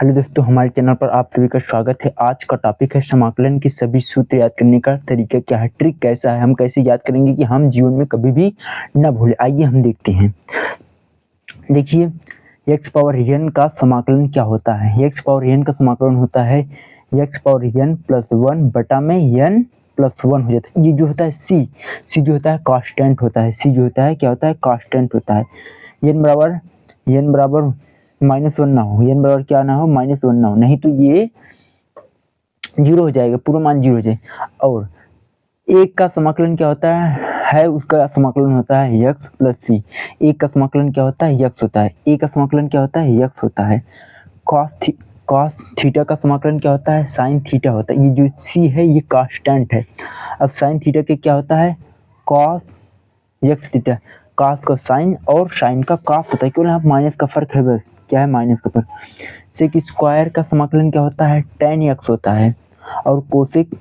Hello दोस्तों, हमारे channel पर आप सभी का स्वागत है। आज का टॉपिक है समाकलन के सभी सूत्र याद करने का तरीका क्या है, ट्रिक कैसा है, हम कैसे याद करेंगे कि हम जीवन में कभी भी न भूलें। आइए हम देखते हैं। देखिए, एक्स पावर एन का समाकलन क्या होता है। एक्स पावर एन का समाकलन होता है एक्स पावर एन प्लस 1 बटा में एन प्लस 1 हो जाता है। ये जो होता है सी जो होता है कांस्टेंट होता है। सी जो होता है क्या होता है, कांस्टेंट होता है। एन बराबर -1 ना हो, एन बराबर क्या ना हो, -1 ना हो, नहीं तो ये जीरो हो जाएगा, पूरा मान जीरो हो जाए। और एक का समाकलन क्या होता है उसका समाकलन होता है एक्स प्लस सी। एक का समाकलन क्या होता है, एक्स होता है। एक का समाकलन क्या होता है, एक्स होता है। कॉस थीटा का समाकलन क्या होता है, साइन थीटा होता है। ये जो सी है ये कांस्टेंट है। अब साइन थीटा के क्या होता है, कॉस एक्स थीटा। कॉस का साइन और साइन का कॉस होता है, केवल यहाँ माइनस का फर्क है, बस क्या है, माइनस का फर्क। सेक स्क्वायर का समाकलन क्या होता है, tan एक्स होता है। और कोसेक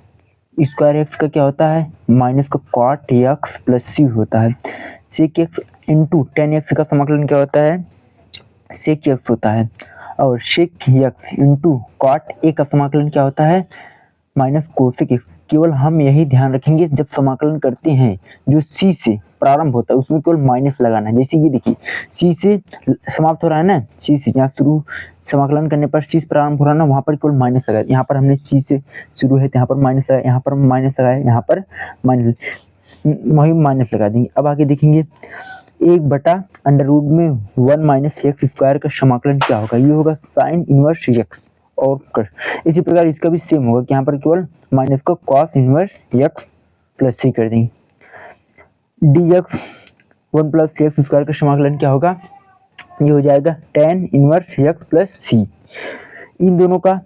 स्क्वायर एक्स का क्या होता है, माइनस का कॉट एक्स प्लस सी होता है। Sec x into tan x का समाकलन क्या होता है, सेक एक्स होता है। और sec x into cot A का समाकलन क्या होता है, माइनस कोसेक एक्स। केवल हम यही ध्यान रखेंगे जब समाकलन करते हैं जो सी से प्रारंभ होता है उसमें केवल माइनस लगाना है। जैसे ये देखिए, सी से समाप्त हो रहा है ना, सी से जहाँ शुरू समाकलन करने पर सी से प्रारंभ हो रहा है ना, वहाँ पर केवल माइनस लगाया। यहाँ पर हमने सी से शुरू है तो यहाँ पर माइनस लगाया, यहाँ पर माइनस लगाया, यहाँ पर माइनस, वही माइनस लगा देंगे। अब आगे देखेंगे, 1/√में 1 - एक्स स्क्वायर का समाकलन क्या होगा, ये होगा साइन इनवर्स एक्स। और कर इसी प्रकार इसका भी सेम होगा कि यहाँ पर केवल माइनस को कॉस इनवर्स एक्स प्लस सी कर देंगे। dx 1 + एक्स स्क्वायर का समाकलन क्या होगा, ये हो जाएगा tan इनवर्स एक्स प्लस सी। इन दोनों का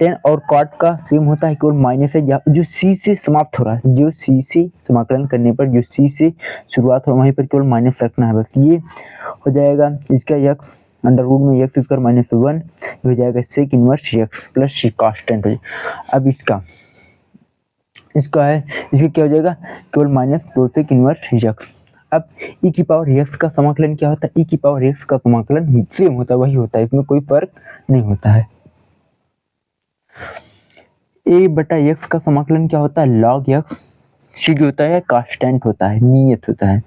tan और cot का सेम होता है, केवल माइनस है। जो सी से समाप्त हो रहा है, जो सी से समाकलन करने पर जो सी से शुरुआत हो वहीं पर केवल माइनस रखना है, बस। ये हो जाएगा इसका एक्स √में एक्स स्क्वायर माइनस 1 हो जाएगा सेक इनवर्स एक्स प्लस सी, कांस्टेंट हो जाएगा। अब इसका क्या हो जाएगा, केवल माइनस कोसेक इनवर्स एक्स। अब ई की पावर एक्स का समाकलन क्या होता है, ई की पावर एक्स का समाकलन सेम होता है, वही होता है, इसमें कोई फर्क नहीं होता है। a/x का समाकलन क्या होता है, log x। सी जो होता है कांस्टेंट होता है, नियत होता है। a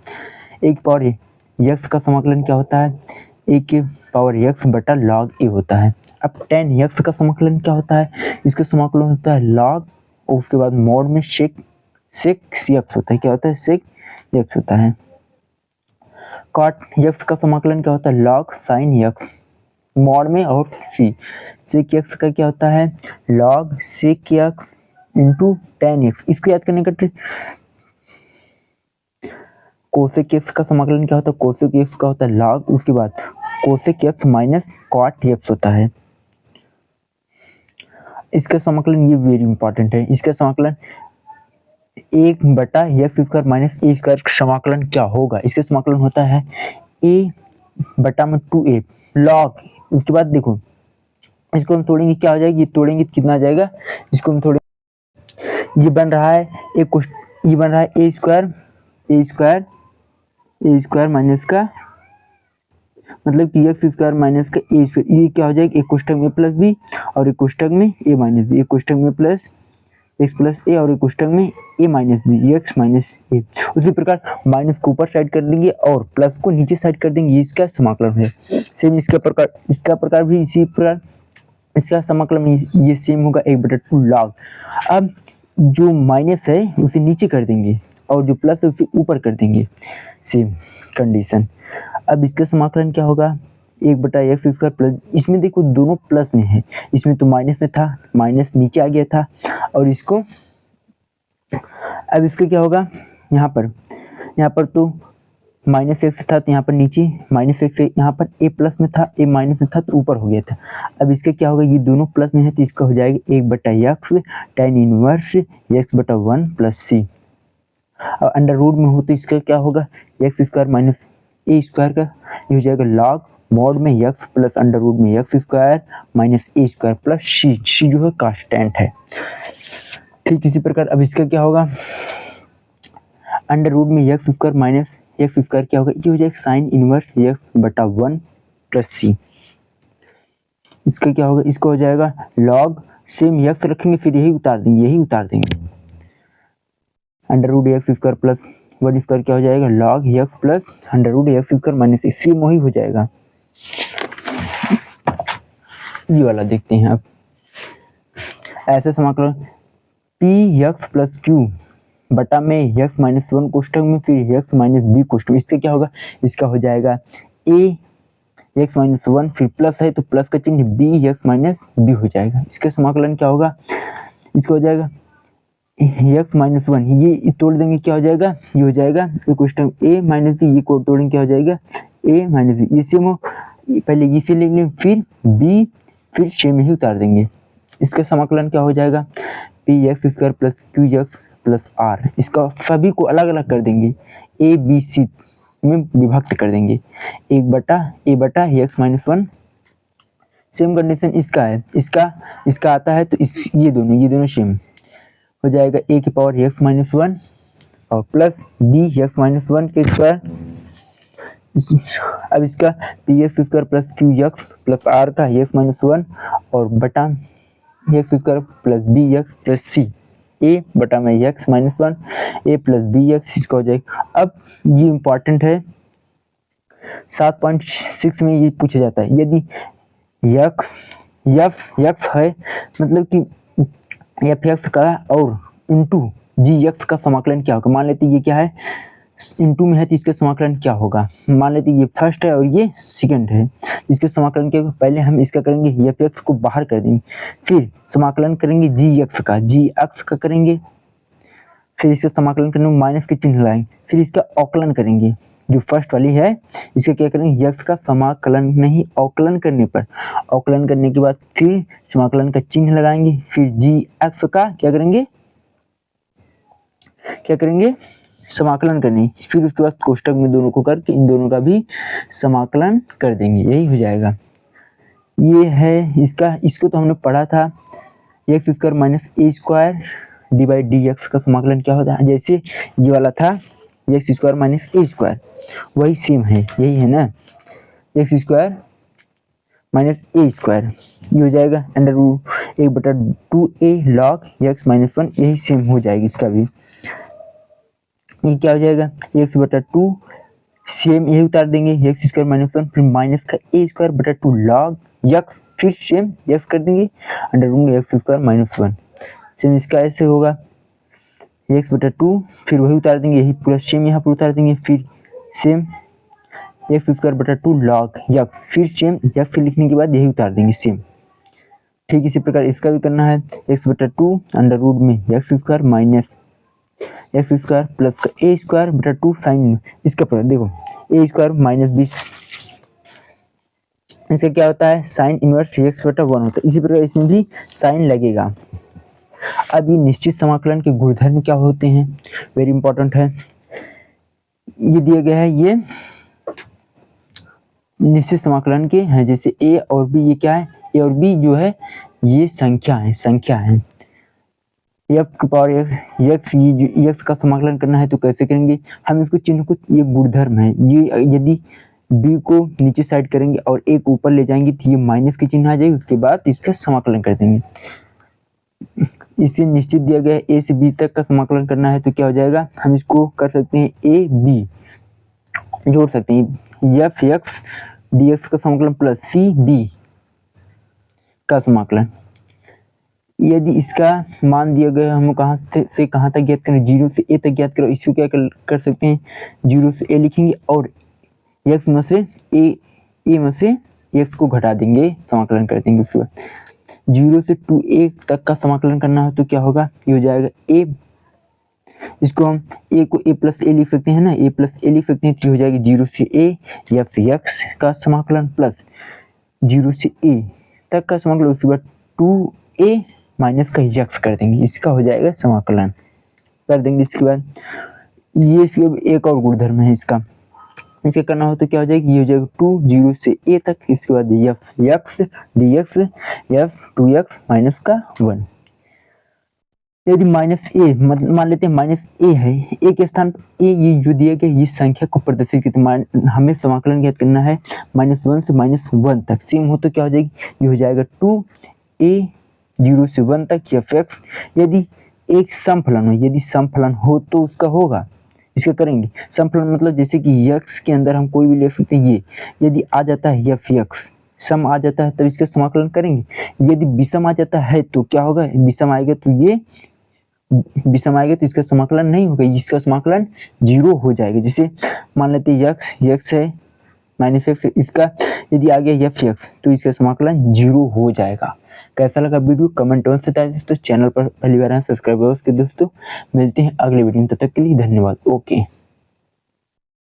की पावर x का समाकलन क्या होता है, a की पावर x बटा log a होता है। अब tan x का समाकलन क्या होता है, इसका समाकलन होता है log, और उसके बाद मोड में सेक x होता है, क्या होता है, सेक x होता है। cot x का समाकलन क्या होता है, log sin x मोड में, और सेक x का क्या होता है, log सेक x इंटू tan x। इसको याद करने का ट्रिक, कोसेक x का समाकलन क्या होता है, कोसेक x का होता है log, उसके बाद cosec x minus cot x होता है। इसका समाकलन ये वेरी इंपॉर्टेंट है, इसका समाकलन 1/x square minus a square का समाकलन क्या होगा, इसका समाकलन होता है a/2a log। उसके बाद देखो, इसको हम तोड़ेंगे, क्या हो जाएगी, ये तोड़ेंगे तो कितना आ जाएगा, इसको हम तोड़ेंगे, ये बन रहा है ये बन रहा है a स्क्वायर माइनस का, मतलब कि एक्स स्क्वायर माइनस का ए स्क्वायर। ये क्या हो जाएगा, एक कोष्ठक में प्लस बी और एक कोष्ठक में ए माइनस बी, एक कोष्ठक में प्लस एक्स प्लस ए और एक कोष्ठक में ए माइनस बी, एक्स माइनस ए। उसी प्रकार माइनस को ऊपर साइड कर देंगे और प्लस को नीचे साइड कर देंगे, ये इसका समाकलन है। सेम इसका प्रकार भी इसी प्रकार इसका समाकलन ये सेम होगा 1/2 log। अब जो माइनस है उसे नीचे कर देंगे और जो प्लस है उसे ऊपर कर देंगे, सेम कंडीशन। अब इसका समाकलन क्या होगा, 1/x स्क्वायर प्लस, इसमें देखो दोनों प्लस में है, इसमें तो माइनस में था, माइनस नीचे आ गया था, और इसको अब इसका क्या होगा, यहाँ पर तो -x था तो यहाँ पर नीचे -x, यहाँ पर a प्लस में था, a माइनस में था तो ऊपर हो गया था। अब इसका क्या होगा, ये दोनों प्लस में है तो इसका हो जाएगा 1/x tan inverse x/1 plus सी। और अंडर रूट में हो तो इसका क्या होगा, x square minus A square का, ये हो जाएगा log मोड में x प्लस अंडर रूट में x square minus A square plus सी जो है कांस्टेंट है। ठीक इसी प्रकार अब इसका क्या होगा, अंडर रूट में x square minus x square क्या होगा, ये हो जाएगा साइन इनवर्स x/1 प्लस सी। इसका क्या होगा, इसका हो जाएगा लॉग सेम यक्स रखेंगे फिर यही उतार देंगे under root x square plus 1 square क्या हो जाएगा log x plus under root x square minus same वही हो जाएगा। ये वाला देखते हैं अब, ऐसे समाकलन पी एक्स प्लस क्यू बटा में एक्स माइनस 1 कोष्ठक में फिर एक्स माइनस बी कोष्ठक, इसका क्या होगा, इसका हो जाएगा ए एक्स माइनस 1 फिर प्लस है तो प्लस का चिन्ह बी एक्स माइनस बी हो जाएगा। इसका समाकलन क्या होगा, इसका हो जाएगा एक्स माइनस 1 ये तोड़ देंगे क्या हो जाएगा, ये हो जाएगा कोष्ठक ए माइनस बी, ये को तोड़ेंगे क्या हो जाएगा ए माइनस बी, ये सेम हो पहले इसे लेंगे फिर बी फिर सेम ही उतार देंगे। इसका समाकलन क्या हो जाएगा P x square plus Q x plus R, इसका सभी को अलग अलग कर देंगे ए बी सी में विभक्त कर देंगे ए बटा एक्स माइनस 1। सेम कंडीशन इसका है, इसका आता है तो ये दोनों सेम हो जाएगा ए की पावर एक्स माइनस 1 और प्लस बी एक्स माइनस 1 के स्क्वायर। अब इसका p x square plus Q x plus r का एक्स माइनस 1 और बटा x square plus b x plus c a बटा में x minus 1 a plus b x, इसका हो जाएगा। अब ये इम्पॉर्टेंट है 7.6 में ये पूछा जाता है, यदि एक्स है मतलब कि एफ एक्स का और इंटू जी एक्स का समाकलन क्या होगा, मान लेते ये क्या है इंटू में है तो इसका समाकलन क्या होगा, मान लेते ये फर्स्ट है और ये सेकंड है, इसके समाकलन क्या होगा, पहले हम इसका करेंगे एफ एक्स को बाहर कर देंगे फिर समाकलन करेंगे जी एक्स का करेंगे फिर इसका समाकलन करने में माइनस के चिन्ह लगाएंगे फिर इसका अवकलन करेंगे, जो फर्स्ट वाली है इसका क्या करेंगे एक्स का समाकलन नहीं अवकलन करने पर, अवकलन करने के बाद फिर समाकलन का चिन्ह लगाएंगे फिर जी एक्स का क्या करेंगे समाकलन करनी फिर उसके बाद कोष्ठक में दोनों को करके इन दोनों का भी समाकलन कर देंगे, यही हो जाएगा। ये है इसको तो हमने पढ़ा था x square minus A square divide D x का समाकलन क्या होता है, जैसे ये वाला था x square minus A square वही सेम है, यही है ना x square minus A square, ये हो जाएगा under root 1/2a log x minus 1, यही सेम हो जाएगी इसका भी। ये क्या हो जाएगा x/2 सेम यही उतार देंगे एक्स स्क्वायर माइनस 1 फिर माइनस का ए स्क्वायर बटा 2 लॉग एक्स फिर सेम एक्स कर देंगे under root x square minus 1, same इसका ऐसे होगा x/2 फिर वही उतार देंगे यही पूरा सेम यहाँ पर उतार देंगे फिर सेम एक्स स्क्वायर बटा 2 लॉग एक्स फिर सेम एक्स लिखने के बाद यही उतार देंगे सेम। ठीक इसी प्रकार इसका भी करना है x/2 अंडर रूट में x square minus x square plus का ए स्क्वायर बटा 2 साइन, इसका पर देखो ए स्क्वायर माइनस 20 इसका क्या होता है साइन इनवर्स एक्स बटा 1 होता है, इसी प्रकार इसमें भी साइन लगेगा। अब ये निश्चित समाकलन के गुणधर्म क्या होते हैं, वेरी इंपॉर्टेंट है, ये दिया गया है ये निश्चित समाकलन के हैं जैसे ए और बी, ये क्या है ए और बी जो है ये संख्या है एफ की पावर एक्स, ये एक्स का समाकलन करना है तो कैसे करेंगे हम इसको चिन्ह को, ये गुणधर्म है, ये यदि बी को नीचे साइड करेंगे और ए को ऊपर ले जाएंगे तो ये माइनस की चिन्ह आ जाएगी, उसके बाद इसका समाकलन कर देंगे। इससे निश्चित दिया गया है ए से बी तक का समाकलन करना है तो क्या हो जाएगा हम इसको कर सकते हैं ए बी जोड़ सकते हैं एफ एक्स डी एक्स का समाकलन प्लस सी बी का समाकलन। यदि इसका मान दिया गया हम कहाँ से कहाँ तक ज्ञात करें 0 से a तक ज्ञात करो, इसको क्या कर सकते हैं 0 से a लिखेंगे और x में से a में से x को घटा देंगे समाकलन कर देंगे, उसके बाद 0 से 2a तक का समाकलन करना हो तो क्या होगा ये हो जाएगा a, इसको हम a को a प्लस a लिख सकते हैं ना, a प्लस a लिख सकते हैं तो हो जाएगा 0 से a या फिर x का समाकलन प्लस 0 से a तक का समाकलन, उसके बाद 2a माइनस का एक्स कर देंगे, इसका हो जाएगा समाकलन कर देंगे। इसके बाद ये इसके एक और गुणधर्म है इसका करना हो तो क्या हो जाएगा ये हो जाएगा 2 0 से a तक, इसके बाद F x D x F 2x minus का 1। यदि माइनस ए मतलब मान लेते हैं माइनस ए है, ए के स्थान पर ए ये जो दिया गया इस संख्या को प्रदर्शित करते हमें समाकलन ज्ञात करना है -1 से -1 तक। सेम हो तो क्या हो जाएगी, ये हो जाएगा 2a 0 से 1 तक एफ एक्स। यदि एक समफलन हो, यदि समफलन हो तो उसका होगा, इसका करेंगे समफलन मतलब जैसे कि x के अंदर हम कोई भी ले सकते हैं, ये यदि आ जाता है एफ एक्स सम आ जाता है तब इसका समाकलन करेंगे। यदि विषम आ जाता है तो क्या होगा, विषम आएगा तो ये विषम आएगा तो इसका समाकलन नहीं होगा, इसका समाकलन 0 हो जाएगा। जैसे मान लेते हैं x है -x, इसका यदि आ गया एफ एक्स तो इसका समाकलन 0 हो जाएगा। कैसा लगा वीडियो कमेंट में बताइए दोस्तों। चैनल पर पहली बार सब्सक्राइब दोस्तों। मिलते हैं अगले वीडियो में, तब तक के लिए धन्यवाद। ओके।